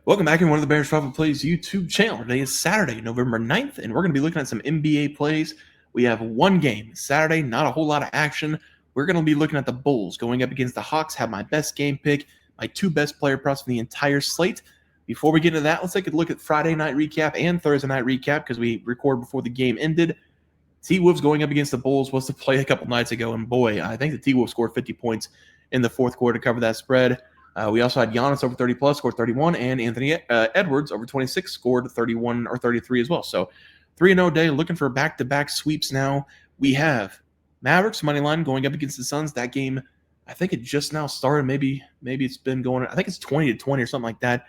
Welcome back in one of the Bears Travel Plays YouTube channel. Today is Saturday, November 9th, and we're going to be looking at some NBA plays. We have one game Saturday, not a whole lot of action. We're going to be looking at the Bulls going up against the Hawks, have my best game pick, my two best player props from the entire slate. Before we get into that, let's take a look at Friday night recap and Thursday night recap because we record before the game ended. T-Wolves going up against the Bulls was the play a couple nights ago, and boy, I think the T-Wolves scored 50 points in the fourth quarter to cover that spread. We also had Giannis over 30 plus, scored 31, and Anthony Edwards over 26, scored 31 or 33 as well. So 3-0 day, looking for back-to-back sweeps now. We have Mavericks money line going up against the Suns. That game, I think it just now started. Maybe it's been going. I think it's 20-20 or something like that.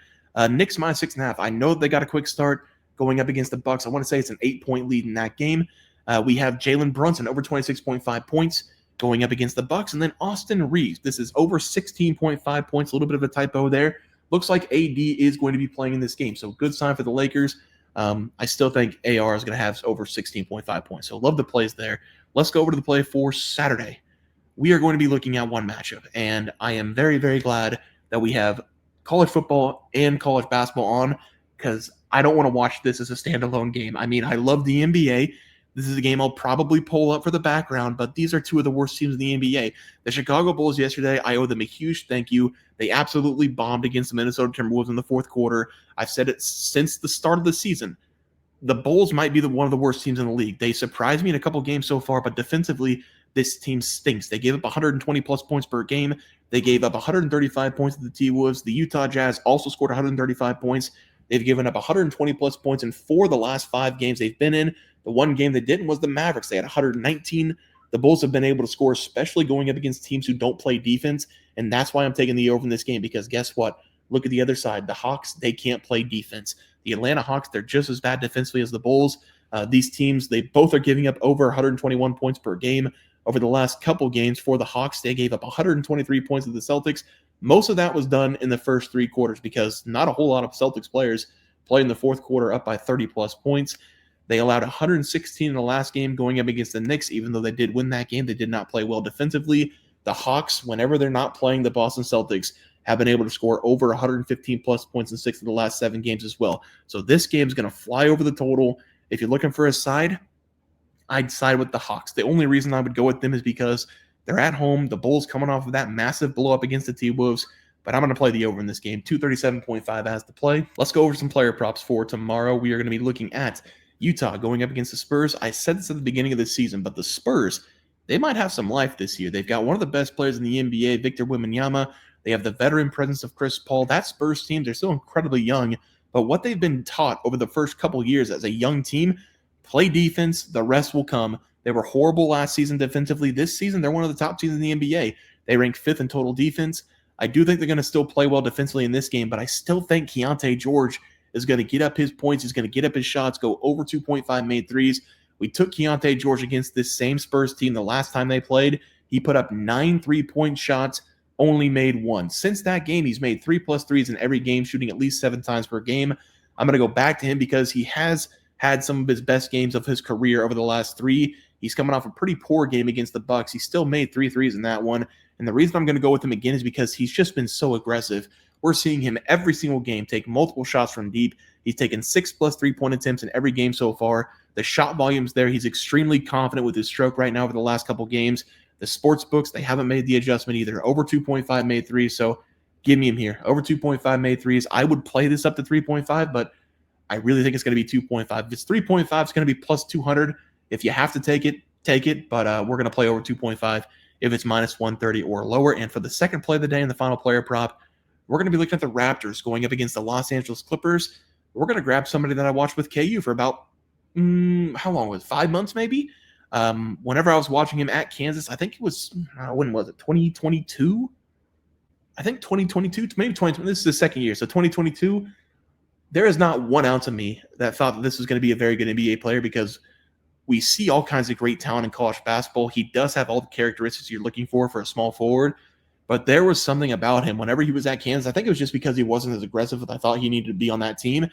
Knicks minus 6.5. I know they got a quick start going up against the Bucks. I want to say it's an 8-point lead in that game. We have Jalen Brunson over 26.5 points going up against the Bucks, and then Austin Reeves. This is over 16.5 points. A little bit of a typo there. Looks like AD is going to be playing in this game, so good sign for the Lakers. I still think AR is going to have over 16.5 points, so love the plays there. Let's go over to the play for Saturday. We are going to be looking at one matchup, and I am very, very glad that we have college football and college basketball on because I don't want to watch this as a standalone game. I mean, I love the NBA. This is a game I'll probably pull up for the background, but these are two of the worst teams in the NBA. The Chicago Bulls yesterday, I owe them a huge thank you. They absolutely bombed against the Minnesota Timberwolves in the fourth quarter. I've said it since the start of the season. The Bulls might be one of the worst teams in the league. They surprised me in a couple games so far, but defensively, this team stinks. They gave up 120 plus points per game. They gave up 135 points to the T-Wolves. The Utah Jazz also scored 135 points. They've given up 120 plus points in 4 of the last 5 games they've been in. The one game they didn't was the Mavericks. They had 119. The Bulls have been able to score, especially going up against teams who don't play defense, and that's why I'm taking the over in this game because guess what? Look at the other side. The Hawks, they can't play defense. The Atlanta Hawks, they're just as bad defensively as the Bulls. These teams, they both are giving up over 121 points per game. Over the last couple games for the Hawks, they gave up 123 points to the Celtics. Most of that was done in the first 3 quarters because not a whole lot of Celtics players played in the fourth quarter up by 30-plus points. They allowed 116 in the last game going up against the Knicks. Even though they did win that game, they did not play well defensively. The Hawks, whenever they're not playing the Boston Celtics, have been able to score over 115-plus points in 6 of the last 7 games as well. So this game is going to fly over the total. If you're looking for a side, I'd side with the Hawks. The only reason I would go with them is because they're at home. The Bulls coming off of that massive blow up against the T-Wolves. But I'm going to play the over in this game. 237.5 as the play. Let's go over some player props for tomorrow. We are going to be looking at Utah going up against the Spurs. I said this at the beginning of the season, but the Spurs, they might have some life this year. They've got one of the best players in the NBA, Victor Wembanyama. They have the veteran presence of Chris Paul. That Spurs team, they're still incredibly young, but what they've been taught over the first couple years as a young team, play defense, the rest will come. They were horrible last season defensively. This season, they're one of the top teams in the NBA. They rank 5th in total defense. I do think they're going to still play well defensively in this game, but I still think Keontae George is going to get up his points. He's going to get up his shots, go over 2.5 made threes. We took Keontae George against this same Spurs team the last time they played. He put up 9 3-point shots, only made 1. Since that game, he's made 3+ threes in every game, shooting at least 7 times per game. I'm going to go back to him because he has had some of his best games of his career over the last 3. He's coming off a pretty poor game against the Bucks. He still made 3 threes in that one. And the reason I'm going to go with him again is because he's just been so aggressive. We're seeing him every single game take multiple shots from deep. He's taken 6+ 3-point attempts in every game so far. The shot volume's there. He's extremely confident with his stroke right now over the last couple games. The sports books, they haven't made the adjustment either. Over 2.5 made threes, so give me him here. Over 2.5 made threes. I would play this up to 3.5, but I really think it's going to be 2.5. If it's 3.5, it's going to be plus 200. If you have to take it, take it, but we're going to play over 2.5 if it's minus 130 or lower. And for the second play of the day and the final player prop, we're going to be looking at the Raptors going up against the Los Angeles Clippers. We're going to grab somebody that I watched with KU for about, how long was it? 5 months maybe? Whenever I was watching him at Kansas, I think it was, when was it? 2022? I think 2022, maybe 2020. This is the second year. So 2022, there is not 1 ounce of me that thought that this was going to be a very good NBA player because we see all kinds of great talent in college basketball. He does have all the characteristics you're looking for a small forward, but there was something about him whenever he was at Kansas. I think it was just because he wasn't as aggressive as I thought he needed to be on that team.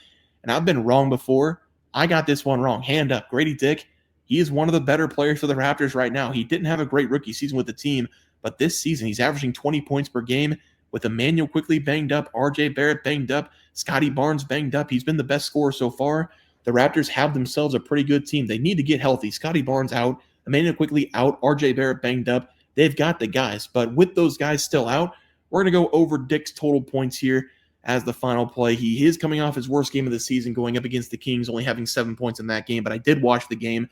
And I've been wrong before. I got this one wrong. Hand up. Grady Dick, he is one of the better players for the Raptors right now. He didn't have a great rookie season with the team, but this season he's averaging 20 points per game, with Emmanuel quickly banged up, RJ Barrett banged up, Scotty Barnes banged up. He's been the best scorer so far. The Raptors have themselves a pretty good team. They need to get healthy. Scotty Barnes out, Emmanuel quickly out, RJ Barrett banged up. They've got the guys, but with those guys still out, we're going to go over Dick's total points here as the final play. He is coming off his worst game of the season going up against the Kings, only having 7 points in that game, but I did watch the game.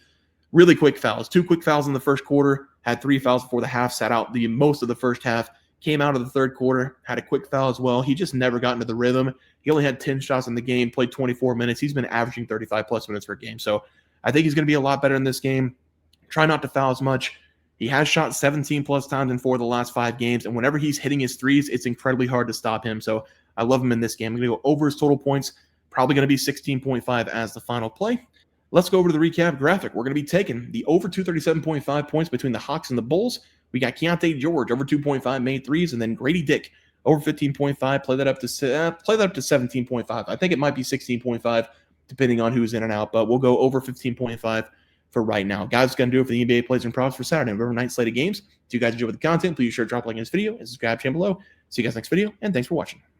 Really quick fouls. 2 quick fouls in the first quarter, had 3 fouls before the half, sat out the most of the first half, came out of the third quarter, had a quick foul as well. He just never got into the rhythm. He only had 10 shots in the game, played 24 minutes. He's been averaging 35-plus minutes per game. So I think he's going to be a lot better in this game. Try not to foul as much. He has shot 17-plus times in 4 of the last 5 games, and whenever he's hitting his threes, it's incredibly hard to stop him. So I love him in this game. I'm going to go over his total points, probably going to be 16.5 as the final play. Let's go over to the recap graphic. We're going to be taking the over 237.5 points between the Hawks and the Bulls. We got Keontae George over 2.5 made threes, and then Grady Dick over 15.5. Play that up to 17.5. I think it might be 16.5 depending on who's in and out, but we'll go over 15.5 for right now. Guys, going to do it for the NBA plays and props for Saturday, November 9th slate of games. If you guys enjoyed the content, please be sure to drop a like in this video and subscribe to the channel below. See you guys next video, and thanks for watching.